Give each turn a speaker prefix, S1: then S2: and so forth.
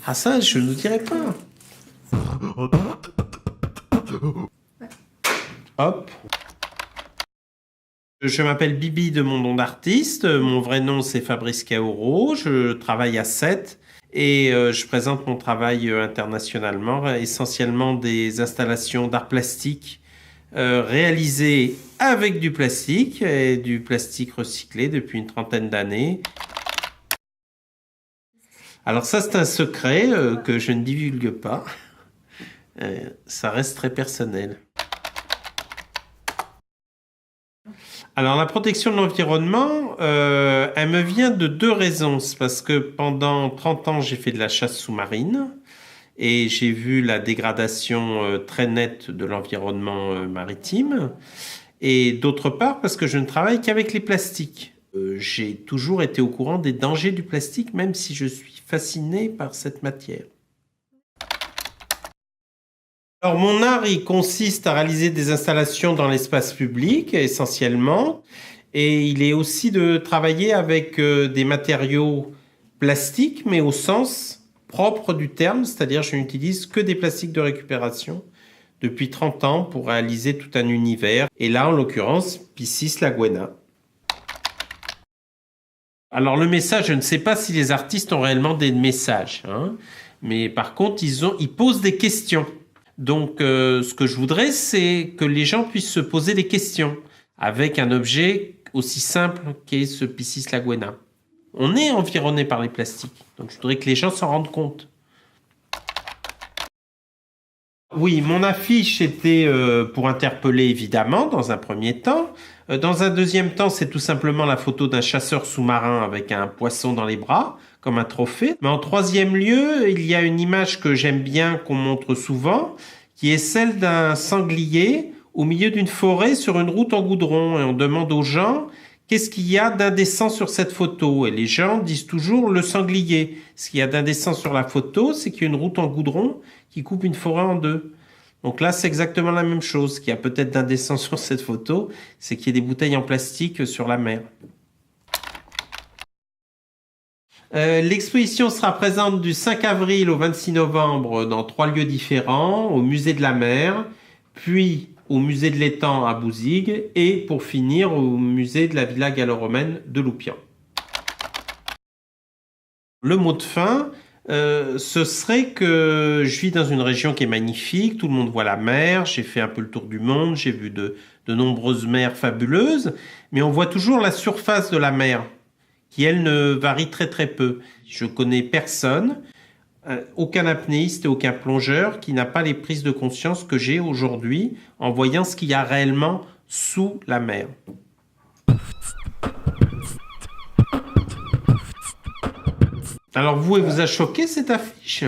S1: Ah ça, je ne dirais pas. Hop. Je m'appelle Bibi de mon nom d'artiste. Mon vrai nom, c'est Fabrice Kaouro. Je travaille à Sète et je présente mon travail internationalement, essentiellement des installations d'art plastique réalisées avec du plastique et du plastique recyclé depuis une trentaine d'années. Alors ça, c'est un secret que je ne divulgue pas. Ça reste très personnel. Alors la protection de l'environnement, elle me vient de deux raisons. C'est parce que pendant 30 ans, j'ai fait de la chasse sous-marine et j'ai vu la dégradation très nette de l'environnement maritime. Et d'autre part, parce que je ne travaille qu'avec les plastiques. J'ai toujours été au courant des dangers du plastique, même si je suis fasciné par cette matière. Alors mon art, il consiste à réaliser des installations dans l'espace public essentiellement, et il est aussi de travailler avec des matériaux plastiques, mais au sens propre du terme, c'est-à-dire je n'utilise que des plastiques de récupération depuis 30 ans pour réaliser tout un univers, et là en l'occurrence Piscis Laguena. Alors le message, je ne sais pas si les artistes ont réellement des messages, hein, mais par contre ils posent des questions. Donc, ce que je voudrais, c'est que les gens puissent se poser des questions avec un objet aussi simple qu'est ce Piscis Laguena. On est environné par les plastiques, donc je voudrais que les gens s'en rendent compte. Oui, mon affiche était pour interpeller évidemment dans un premier temps. Dans un deuxième temps, c'est tout simplement la photo d'un chasseur sous-marin avec un poisson dans les bras, comme un trophée. Mais en troisième lieu, il y a une image que j'aime bien, qu'on montre souvent, qui est celle d'un sanglier au milieu d'une forêt sur une route en goudron. Et on demande aux gens, qu'est-ce qu'il y a d'indécent sur cette photo? Et les gens disent toujours le sanglier. Ce qu'il y a d'indécent sur la photo, c'est qu'il y a une route en goudron qui coupe une forêt en deux. Donc là, c'est exactement la même chose. Ce qu'il y a peut-être d'indécent sur cette photo, c'est qu'il y a des bouteilles en plastique sur la mer. L'exposition sera présente du 5 avril au 26 novembre dans 3 lieux différents, au musée de la mer, puis au musée de l'étang à Bouzigues et pour finir au musée de la villa gallo-romaine de Loupian. Le mot de fin, ce serait que je vis dans une région qui est magnifique, tout le monde voit la mer, j'ai fait un peu le tour du monde, j'ai vu de nombreuses mers fabuleuses, mais on voit toujours la surface de la mer, qui elle ne varie très très peu. Je connais personne, aucun apnéiste et aucun plongeur qui n'a pas les prises de conscience que j'ai aujourd'hui en voyant ce qu'il y a réellement sous la mer. Alors vous, elle vous a choqué cette affiche ?